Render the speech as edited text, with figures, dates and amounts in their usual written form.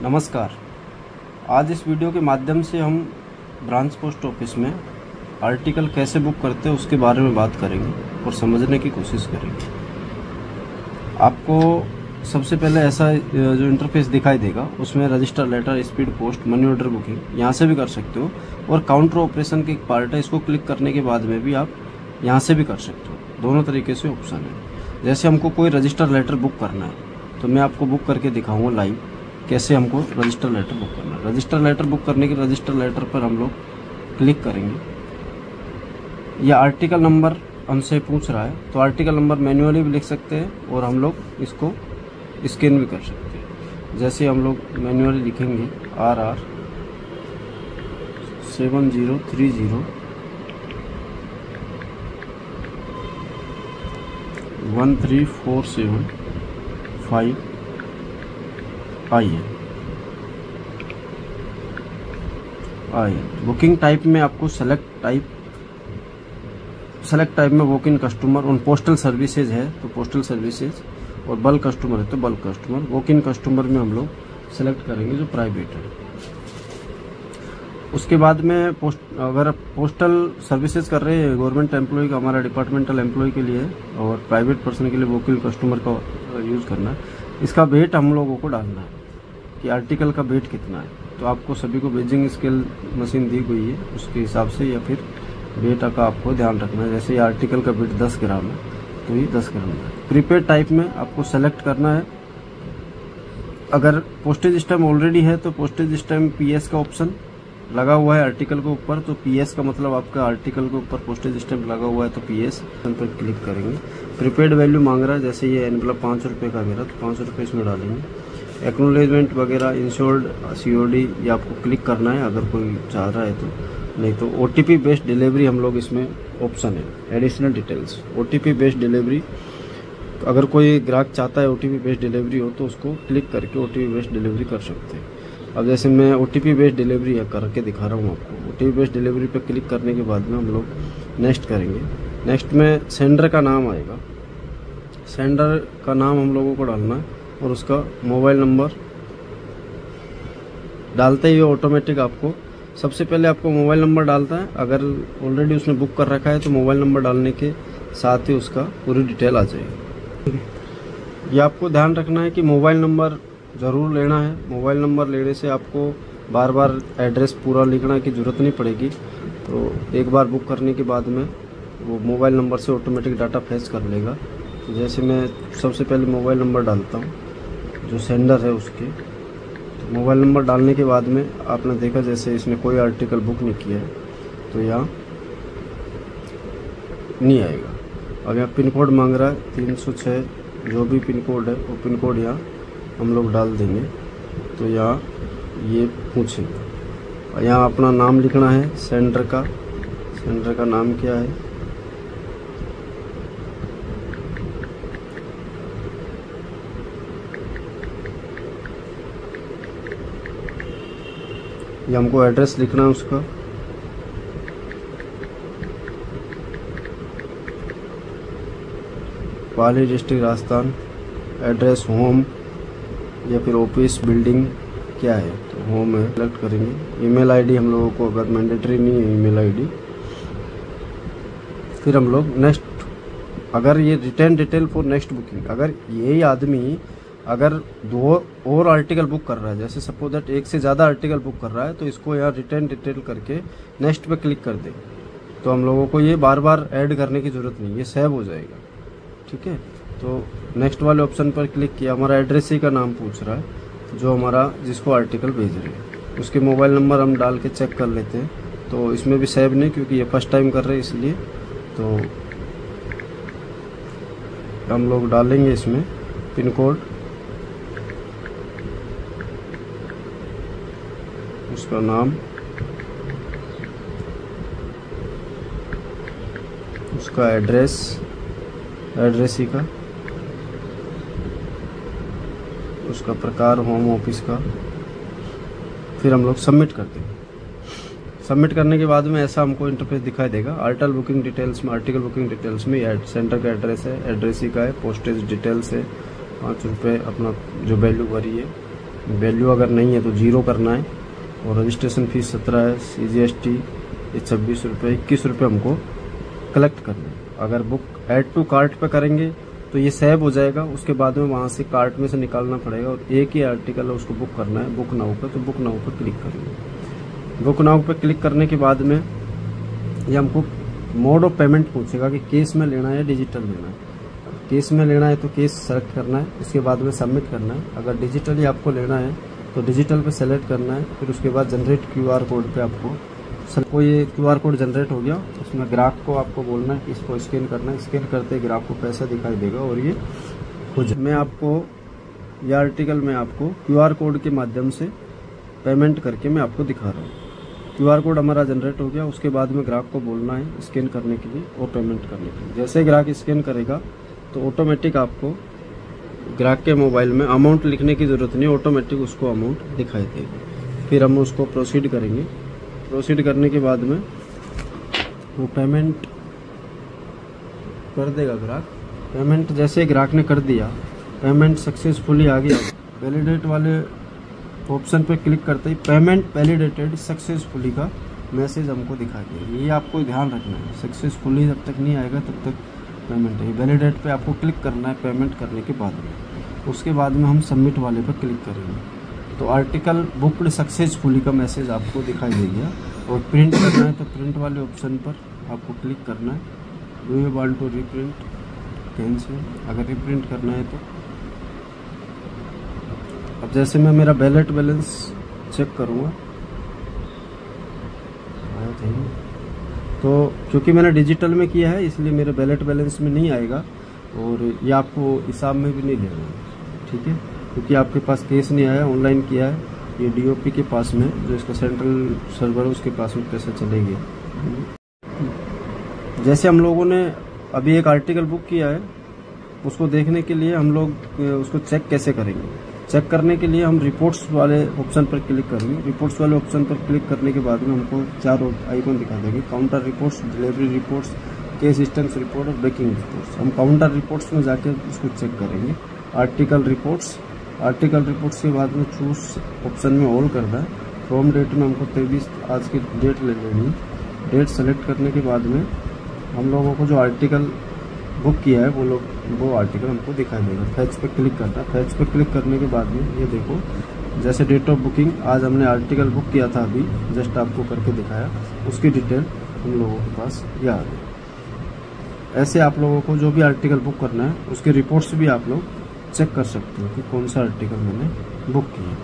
नमस्कार। आज इस वीडियो के माध्यम से हम ब्रांच पोस्ट ऑफिस में आर्टिकल कैसे बुक करते हैं उसके बारे में बात करेंगे और समझने की कोशिश करेंगे। आपको सबसे पहले ऐसा जो इंटरफेस दिखाई देगा उसमें register letter, speed post, money order booking यहाँ से भी कर सकते हो और काउंटर ऑपरेशन की एक पार्ट है, इसको क्लिक करने के बाद में भी आप यहाँ से भी कर सकते हो। दोनों तरीके से ऑप्शन है। जैसे हमको कोई रजिस्टर लेटर बुक करना है तो मैं आपको बुक करके दिखाऊंगा लाइव कैसे हमको रजिस्टर लेटर बुक करना है। रजिस्टर लेटर बुक करने के रजिस्टर लेटर पर हम लोग क्लिक करेंगे। यह आर्टिकल नंबर हमसे पूछ रहा है तो आर्टिकल नंबर मैन्युअली भी लिख सकते हैं और हम लोग इसको स्कैन भी कर सकते हैं। जैसे हम लोग मैन्युअली लिखेंगे RR 7030 13475 IN। बुकिंग टाइप में आपको सेलेक्ट टाइप में वॉक इन कस्टमर और पोस्टल सर्विसेज है तो पोस्टल सर्विसेज और बल्क कस्टमर है तो bulk customer. Walk in customer में हम लोग सेलेक्ट करेंगे जो प्राइवेट है। उसके बाद में अगर पोस्टल सर्विसेज कर रहे हैं गवर्नमेंट एम्प्लॉय का, हमारा डिपार्टमेंटल एम्प्लॉय के लिए और प्राइवेट पर्सन के लिए वॉक इन कस्टमर का यूज़ करना है। इसका वेट हम लोगों को डालना है कि आर्टिकल का वेट कितना है। तो आपको सभी को वेजिंग स्केल मशीन दी गई है उसके हिसाब से या फिर वेट का आपको ध्यान रखना है। जैसे ये आर्टिकल का वेट 10 ग्राम है तो ये 10 ग्राम है। प्रीपेड टाइप में आपको सेलेक्ट करना है। अगर पोस्टेज स्टैम्प ऑलरेडी है तो पोस्टेज स्टैम्प PS का ऑप्शन लगा हुआ है आर्टिकल के ऊपर तो PS का मतलब आपका आर्टिकल के ऊपर पोस्टेज स्टैम्प लगा हुआ है तो PS पर क्लिक करेंगे। प्रीपेड वैल्यू मांग रहा है, जैसे ये एनवलप 5 रुपये का मेरा तो 5 रुपये इसमें डालेंगे। एक्नॉलेजमेंट वगैरह, इंश्योर्ड, COD ये आपको क्लिक करना है अगर कोई चाह रहा है तो। नहीं तो OTP बेस्ड डिलीवरी हम लोग इसमें ऑप्शन है। Additional details OTP based delivery, अगर कोई ग्राहक चाहता है OTP बेस्ड डिलीवरी हो तो उसको क्लिक करके OTP बेस्ड डिलीवरी कर सकते हैं। अब जैसे मैं OTP बेस्ड डिलीवरी करके दिखा रहा हूँ आपको। OTP बेस्ड डिलीवरी पे क्लिक करने के बाद में हम लोग नेक्स्ट करेंगे। नेक्स्ट में सेंडर का नाम आएगा। सेंडर का नाम हम लोगों को डालना है और उसका मोबाइल नंबर डालते ही ऑटोमेटिक आपको सबसे पहले आपको मोबाइल नंबर डालता है। अगर ऑलरेडी उसने बुक कर रखा है तो मोबाइल नंबर डालने के साथ ही उसका पूरी डिटेल आ जाएगी। ये आपको ध्यान रखना है कि मोबाइल नंबर ज़रूर लेना है। मोबाइल नंबर लेने से आपको बार बार एड्रेस पूरा लिखने की ज़रूरत नहीं पड़ेगी। तो एक बार बुक करने के बाद में वो मोबाइल नंबर से ऑटोमेटिक डाटा फेच कर लेगा। तो जैसे मैं सबसे पहले मोबाइल नंबर डालता हूँ जो सेंडर है उसके। तो मोबाइल नंबर डालने के बाद में आपने देखा जैसे इसने कोई आर्टिकल बुक नहीं किया है तो यहाँ नहीं आएगा। अब यहाँ पिन कोड मांग रहा है 306, जो भी पिन कोड है वो पिन कोड यहाँ हम लोग डाल देंगे। तो यहाँ ये पूछेगा, यहाँ अपना नाम लिखना है सेंडर का नाम क्या है। ये हमको एड्रेस लिखना है उसका। पाली डिस्ट्रिक्ट राजस्थान। एड्रेस होम या फिर ऑफिस बिल्डिंग क्या है तो होम है, सेलेक्ट करेंगे। ईमेल आईडी हम लोगों को अगर मैंडेटरी नहीं है ईमेल आईडी। फिर हम लोग नेक्स्ट, अगर ये return detail for next booking, अगर यही आदमी अगर 2 और आर्टिकल बुक कर रहा है, जैसे सपोज दैट एक से ज़्यादा आर्टिकल बुक कर रहा है तो इसको यहाँ रिटर्न डिटेल करके नेक्स्ट पे क्लिक कर दें तो हम लोगों को ये बार बार ऐड करने की ज़रूरत नहीं, ये सेव हो जाएगा। ठीक है, तो नेक्स्ट वाले ऑप्शन पर क्लिक किया। हमारा एड्रेस ही का नाम पूछ रहा है जो हमारा जिसको आर्टिकल भेज रहे हैं, उसके मोबाइल नंबर हम डाल के चेक कर लेते हैं। तो इसमें भी सेव नहीं क्योंकि ये फर्स्ट टाइम कर रहे हैं इसलिए। तो हम लोग डालेंगे इसमें पिन कोड, उसका नाम, उसका एड्रेस ही का, उसका प्रकार होम ऑफिस का। फिर हम लोग सबमिट करते हैं। सबमिट करने के बाद में ऐसा हमको इंटरफेस दिखाई देगा। आर्टिकल बुकिंग डिटेल्स में सेंटर का एड्रेस है, एड्रेस ही का है, पोस्टेज डिटेल्स है, 5 रुपये अपना जो वैल्यू भरी है, वैल्यू अगर नहीं है तो 0 करना है, और रजिस्ट्रेशन फीस 17 है, CGST ये 26 रुपये, 21 रुपये हमको कलेक्ट करना है। अगर बुक ऐड टू कार्ट पे करेंगे तो ये सेव हो जाएगा, उसके बाद में वहाँ से कार्ट में से निकालना पड़ेगा और एक ही आर्टिकल है उसको बुक करना है बुक नाउ पे। तो बुक नाउ पे क्लिक करेंगे। बुक नाउ पे क्लिक करने के बाद में ये हमको मोड ऑफ पेमेंट पूछेगा कि कैश में लेना है या डिजिटल लेना है। कैश में लेना है तो कैश सेलेक्ट करना है, उसके बाद में सबमिट करना है। अगर डिजिटली आपको लेना है तो डिजिटल पे सेलेक्ट करना है, फिर उसके बाद जनरेट QR कोड पे आपको सबको ये QR कोड जनरेट हो गया। उसमें ग्राहक को आपको बोलना है कि इसको स्कैन करना है। स्कैन करते ही ग्राहक को पैसा दिखाई देगा और ये हो जाए। मैं आपको यह आर्टिकल में आपको QR कोड के माध्यम से पेमेंट करके मैं आपको दिखा रहा हूँ। QR कोड हमारा जनरेट हो गया, उसके बाद में ग्राहक को बोलना है स्कैन करने के लिए और पेमेंट करने के लिए। जैसे ग्राहक स्कैन करेगा तो ऑटोमेटिक आपको ग्राहक के मोबाइल में अमाउंट लिखने की ज़रूरत नहीं, ऑटोमेटिक उसको अमाउंट दिखाई देगी। फिर हम उसको प्रोसीड करेंगे। प्रोसीड करने के बाद में वो पेमेंट कर देगा ग्राहक। पेमेंट जैसे ग्राहक ने कर दिया, पेमेंट सक्सेसफुली आ गया। वैलिडेट वाले ऑप्शन पे क्लिक करते ही पेमेंट वैलिडेटेड सक्सेसफुली का मैसेज हमको दिखा देगा। ये आपको ध्यान रखना है, सक्सेसफुली जब तक नहीं आएगा तब तक पेमेंट है। वैलिडेट पे आपको क्लिक करना है पेमेंट करने के बाद में। उसके बाद में हम सबमिट वाले पे क्लिक करेंगे तो आर्टिकल बुक्ड सक्सेसफुली का मैसेज आपको दिखाई देगा। और प्रिंट करना है तो प्रिंट वाले ऑप्शन पर आपको क्लिक करना है। Do you want to reprint, cancel. अगर रीप्रिंट करना है तो अब जैसे मैं मेरा वैलेट बैलेंस चेक करूँगा तो क्योंकि मैंने डिजिटल में किया है इसलिए मेरे वैलेट बैलेंस में नहीं आएगा और ये आपको हिसाब में भी नहीं लेना है, ठीक है। क्योंकि आपके पास केस नहीं आया, ऑनलाइन किया है, ये DOP के पास में जो इसका सेंट्रल सर्वर है उसके पास में पैसा चलेगी। जैसे हम लोगों ने अभी एक आर्टिकल बुक किया है, उसको देखने के लिए हम लोग उसको चेक कैसे करेंगे। चेक करने के लिए हम रिपोर्ट्स वाले ऑप्शन पर क्लिक करेंगे। रिपोर्ट्स वाले ऑप्शन पर क्लिक करने के बाद में हमको 4 आइकन दिखा देंगे, counter reports, delivery reports, case distance report और ब्रेकिंग रिपोर्ट्स। हम काउंटर रिपोर्ट्स में जाके इसको चेक करेंगे। आर्टिकल रिपोर्ट्स के बाद में चूज ऑप्शन में ऑल करना है। फ्रॉम डेट में हमको 23 आज की डेट ले लेनी है। डेट सेलेक्ट करने के बाद में हम लोगों को जो आर्टिकल बुक किया है वो आर्टिकल हमको दिखाई देगा। फैच पे क्लिक करना है। फैच पे क्लिक करने के बाद में ये देखो, जैसे डेट ऑफ बुकिंग आज हमने आर्टिकल बुक किया था, अभी जस्ट आपको करके दिखाया, उसकी डिटेल हम लोगों के पास ये आ गई। ऐसे आप लोगों को जो भी आर्टिकल बुक करना है उसके रिपोर्ट्स भी आप लोग चेक कर सकते हो कि कौन सा आर्टिकल मैंने बुक किया।